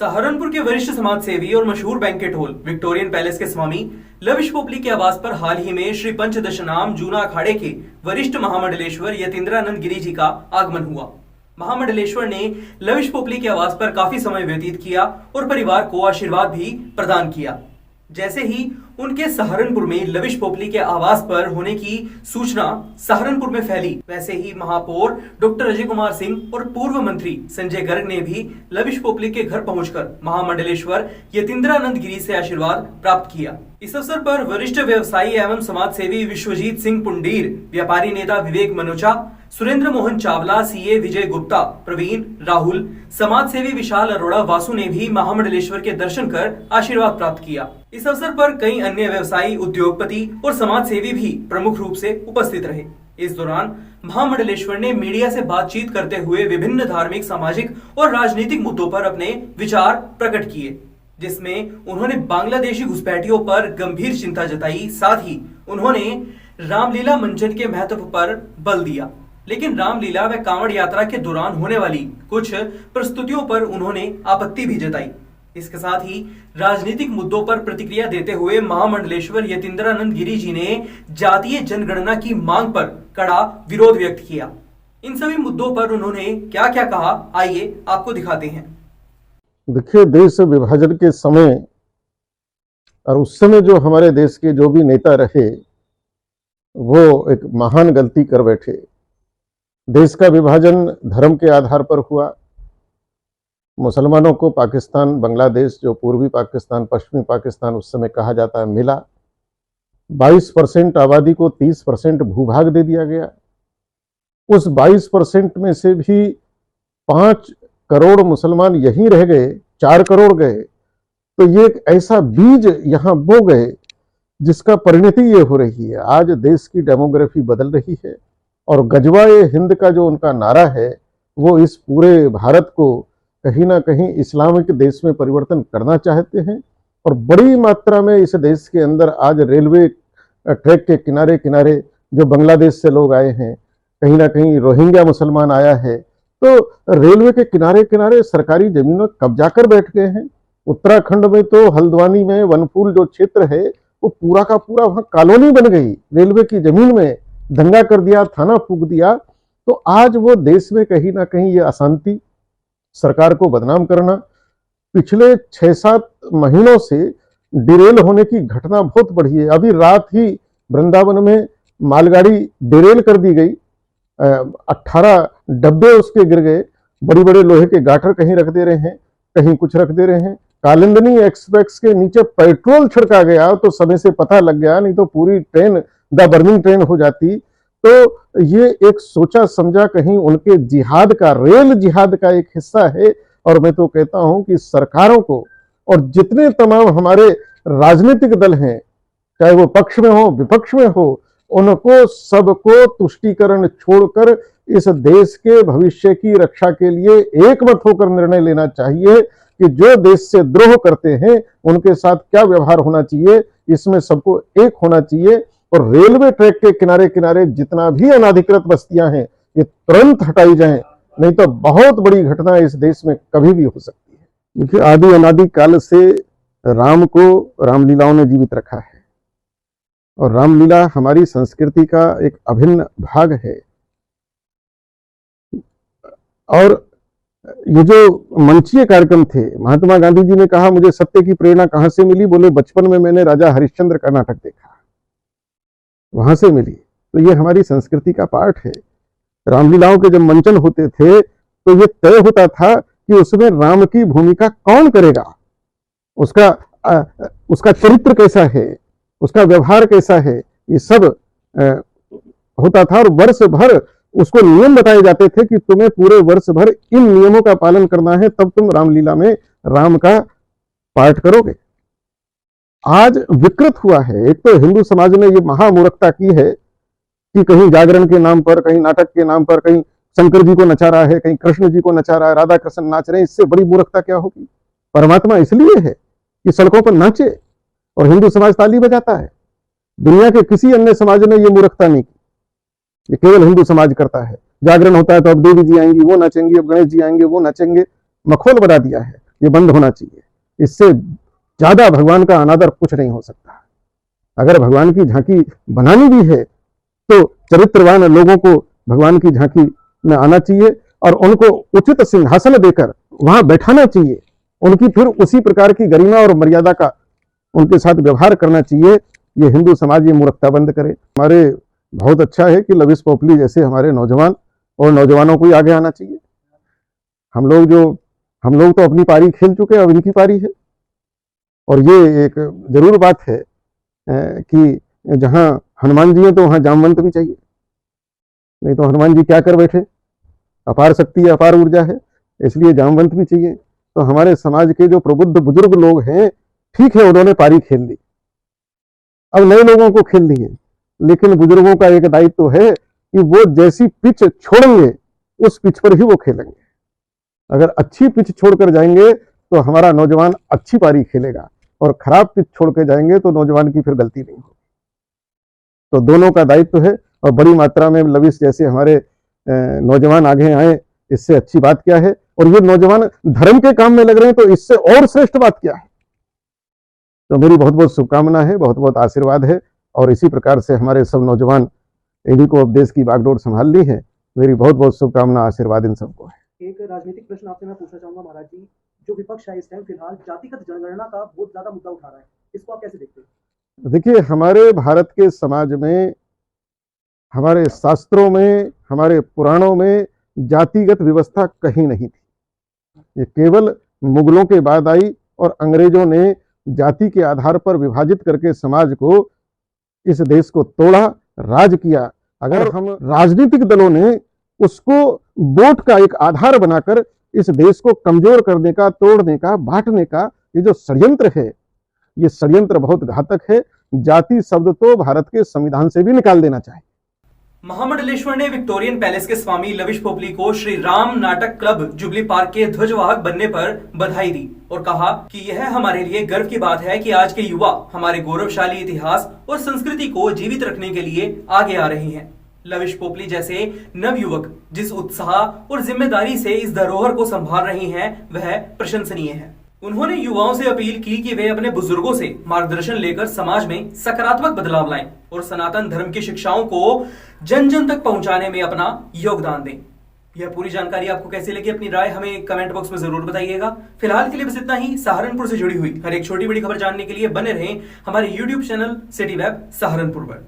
सहारनपुर के वरिष्ठ समाज सेवी और मशहूर बैंकेट हॉल विक्टोरियन पैलेस के स्वामी लविश पोपली के आवास पर हाल ही में श्री पंचदशनाम जूना अखाड़े के वरिष्ठ महामंडलेश्वर यतीन्द्रानंद गिरी जी का आगमन हुआ। महामंडलेश्वर ने लविश पोपली के आवास पर काफी समय व्यतीत किया और परिवार को आशीर्वाद भी प्रदान किया। जैसे ही उनके सहारनपुर में लविश पोपली के आवास पर होने की सूचना सहारनपुर में फैली, वैसे ही महापौर डॉक्टर अजय कुमार सिंह और पूर्व मंत्री संजय गर्ग ने भी लविश पोपली के घर पहुंचकर महामंडलेश्वर यतीन्द्रानंद गिरी से आशीर्वाद प्राप्त किया। इस अवसर पर वरिष्ठ व्यवसायी एवं समाज सेवी विश्वजीत सिंह पुंडीर, व्यापारी नेता विवेक मनोचा, सुरेंद्र मोहन चावला, सीए विजय गुप्ता, प्रवीण, राहुल, समाज सेवी विशाल अरोड़ा, वासु ने भी महामंडलेश्वर के दर्शन कर आशीर्वाद प्राप्त किया। इस अवसर पर कई अन्य व्यवसायी, उद्योगपति और समाज सेवी भी प्रमुख रूप से उपस्थित रहे। इस दौरान महामंडलेश्वर ने मीडिया से बातचीत करते हुए विभिन्न धार्मिक, सामाजिक और राजनीतिक मुद्दों पर अपने विचार प्रकट किए, जिसमें उन्होंने बांग्लादेशी घुसपैठियों पर गंभीर चिंता जताई। साथ ही उन्होंने रामलीला मंचन के महत्व पर बल दिया, लेकिन रामलीला व कांवड़ यात्रा के दौरान होने वाली कुछ प्रस्तुतियों पर उन्होंने आपत्ति भी जताई। इसके साथ ही राजनीतिक मुद्दों पर प्रतिक्रिया देते हुए महामंडलेश्वर यतीन्द्रानंद गिरी जी ने जातीय जनगणना की मांग पर कड़ा विरोध व्यक्त किया। इन सभी मुद्दों पर उन्होंने क्या क्या कहा, आइए आपको दिखाते हैं। देखिए, देश विभाजन के समय और उस समय जो हमारे देश के जो भी नेता रहे वो एक महान गलती कर बैठे। देश का विभाजन धर्म के आधार पर हुआ। मुसलमानों को पाकिस्तान, बांग्लादेश, जो पूर्वी पाकिस्तान, पश्चिमी पाकिस्तान उस समय कहा जाता है, मिला। 22% आबादी को 30% भूभाग दे दिया गया। उस 22% में से भी 5 करोड़ मुसलमान यहीं रह गए, 4 करोड़ गए। तो ये एक ऐसा बीज यहाँ बो गए जिसका परिणति ये हो रही है। आज देश की डेमोग्राफी बदल रही है और गजवाए हिंद का जो उनका नारा है वो इस पूरे भारत को कहीं ना कहीं इस्लामिक देश में परिवर्तन करना चाहते हैं। और बड़ी मात्रा में इस देश के अंदर आज रेलवे ट्रैक के किनारे किनारे जो बांग्लादेश से लोग आए हैं, कहीं ना कहीं रोहिंग्या मुसलमान आया है, तो रेलवे के किनारे किनारे सरकारी जमीनों कब्जा कर बैठ गए हैं। उत्तराखंड में तो हल्द्वानी में वनफूल जो क्षेत्र है वो पूरा का पूरा वहां कॉलोनी बन गई, रेलवे की जमीन में दंगा कर दिया, थाना फूंक दिया। तो आज वो देश में कहीं ना कहीं ये अशांति, सरकार को बदनाम करना, पिछले 6-7 महीनों से डिरेल होने की घटना बहुत बढ़ी है। अभी रात ही वृंदावन में मालगाड़ी डिरेल कर दी गई, 18 डब्बे उसके गिर गए। बड़ी बड़े लोहे के गाटर कहीं रख दे रहे हैं, कहीं कुछ रख दे रहे हैं। कालिंदी एक्सप्रेस के नीचे पेट्रोल छिड़का गया तो समय से पता लग गया, नहीं तो पूरी ट्रेन द बर्निंग ट्रेन हो जाती। तो ये एक सोचा समझा कहीं उनके जिहाद का, रेल जिहाद का एक हिस्सा है। और मैं तो कहता हूं कि सरकारों को और जितने तमाम हमारे राजनीतिक दल हैं, चाहे वो पक्ष में हो विपक्ष में हो, उनको सबको तुष्टीकरण छोड़कर इस देश के भविष्य की रक्षा के लिए एकमत होकर निर्णय लेना चाहिए कि जो देश से द्रोह करते हैं उनके साथ क्या व्यवहार होना चाहिए। इसमें सबको एक होना चाहिए। और रेलवे ट्रैक के किनारे किनारे जितना भी अनाधिकृत बस्तियां हैं ये तुरंत हटाई जाएं, नहीं तो बहुत बड़ी घटना इस देश में कभी भी हो सकती है। देखिए, आदि अनादि काल से राम को रामलीलाओं ने जीवित रखा है और रामलीला हमारी संस्कृति का एक अभिन्न भाग है। और ये जो मंचीय कार्यक्रम थे, महात्मा गांधी जी ने कहा मुझे सत्य की प्रेरणा कहां से मिली? बोले बचपन में मैंने राजा हरिश्चंद्र का नाटक देखा, वहां से मिली। तो ये हमारी संस्कृति का पार्ट है। रामलीलाओं के जब मंचन होते थे तो ये तय होता था कि उसमें राम की भूमिका कौन करेगा, उसका चरित्र कैसा है, उसका व्यवहार कैसा है, ये सब होता था। और वर्ष भर उसको नियम बताए जाते थे कि तुम्हें पूरे वर्ष भर इन नियमों का पालन करना है, तब तुम रामलीला में राम का पाठ करोगे। आज विकृत हुआ है। एक तो हिंदू समाज ने ये महामूर्खता की है कि कहीं जागरण के नाम पर, कहीं नाटक के नाम पर, कहीं शंकर जी को नचा रहा है, कहीं कृष्ण जी को नचा रहा है, राधा कृष्ण नाच रहे हैं। इससे बड़ी मूर्खता क्या होगी? परमात्मा इसलिए है कि सड़कों पर नाचे और हिंदू समाज ताली बजाता है। दुनिया के किसी अन्य समाज ने ये मूर्खता नहीं की, ये केवल हिंदू समाज करता है। जागरण होता है तो अब देवी जी आएंगी वो नाचेंगी, अब गणेश जी आएंगे वो नाचेंगे, मखौल बना दिया है। ये बंद होना चाहिए। इससे ज्यादा भगवान का अनादर कुछ नहीं हो सकता। अगर भगवान की झांकी बनानी भी है तो चरित्रवान लोगों को भगवान की झांकी में आना चाहिए और उनको उचित सिंहासन देकर वहां बैठाना चाहिए। उनकी फिर उसी प्रकार की गरिमा और मर्यादा का उनके साथ व्यवहार करना चाहिए। ये हिंदू समाज ये मूर्खता बंद करे। हमारे बहुत अच्छा है कि लविश पोपली जैसे हमारे नौजवान और नौजवानों को ही आगे आना चाहिए। हम लोग तो अपनी पारी खेल चुके हैं, अब इनकी पारी है। और ये एक जरूर बात है कि जहां हनुमान जी है तो वहां जामवंत भी चाहिए, नहीं तो हनुमान जी क्या कर बैठे। अपार शक्ति है, अपार ऊर्जा है, इसलिए जामवंत भी चाहिए। तो हमारे समाज के जो प्रबुद्ध बुजुर्ग लोग हैं, ठीक है उन्होंने पारी खेल ली, अब नए लोगों को खेलनी है, लेकिन बुजुर्गों का एक दायित्व है कि वो जैसी पिच छोड़ेंगे उस पिच पर ही वो खेलेंगे। अगर अच्छी पिच छोड़कर जाएंगे तो हमारा नौजवान अच्छी पारी खेलेगा, और खराब पिच छोड़ के जाएंगे तो नौजवान की फिर गलती नहीं होगी। तो दोनों का दायित्व है, और बड़ी मात्रा में लविश जैसे हमारे नौजवान आगे आए, इससे अच्छी बात क्या है। और ये नौजवान धर्म के काम में लग रहे हैं, तो इससे और श्रेष्ठ बात क्या है। तो मेरी बहुत बहुत शुभकामना है, बहुत बहुत आशीर्वाद है, और इसी प्रकार से हमारे सब नौजवान इन्हीं को अब देश की बागडोर संभाल ली है। मेरी बहुत बहुत शुभकामना, आशीर्वाद इन सबको है। एक राजनीतिक प्रश्न आपसे मैं पूछना चाहूंगा महाराज जी, जो विपक्ष है इस टाइम फिलहाल जातिगत जनगणना का बहुत ज्यादा मुद्दा उठा रहा है, इसको आप कैसे देखते हैं? देखिए, हमारे भारत के समाज में, हमारे शास्त्रों में, हमारे पुराणों में जातिगत व्यवस्था कहीं नहीं थी। ये केवल मुगलों के बाद आई, और अंग्रेजों ने जाति के आधार पर विभाजित करके समाज को, इस देश को तोड़ा, राज किया। अगर हम राजनीतिक दलों ने उसको वोट का एक आधार बनाकर इस देश को कमजोर करने का, तोड़ने का, बांटने का ये जो षड्यंत्र है, ये षड्यंत्र बहुत घातक है। जाति शब्द तो भारत के संविधान से भी निकाल देना चाहिए। महामंडलेश्वर ने विक्टोरियन पैलेस के स्वामी लविश पोपली को श्री राम नाटक क्लब जुबली पार्क के ध्वजवाहक बनने पर बधाई दी और कहा कि यह हमारे लिए गर्व की बात है कि आज के युवा हमारे गौरवशाली इतिहास और संस्कृति को जीवित रखने के लिए आगे आ रहे हैं। लविश पोपली जैसे नवयुवक जिस उत्साह और जिम्मेदारी से इस धरोहर को संभाल रहे हैं, वह प्रशंसनीय है। उन्होंने युवाओं से अपील की कि वे अपने बुजुर्गों से मार्गदर्शन लेकर समाज में सकारात्मक बदलाव लाएं और सनातन धर्म की शिक्षाओं को जन जन तक पहुंचाने में अपना योगदान दें। यह पूरी जानकारी आपको कैसी लगी, अपनी राय हमें कमेंट बॉक्स में जरूर बताइएगा। फिलहाल के लिए बस इतना ही। सहारनपुर से जुड़ी हुई हर एक छोटी बड़ी खबर जानने के लिए बने रहें हमारे YouTube channel city web Saharanpur पर।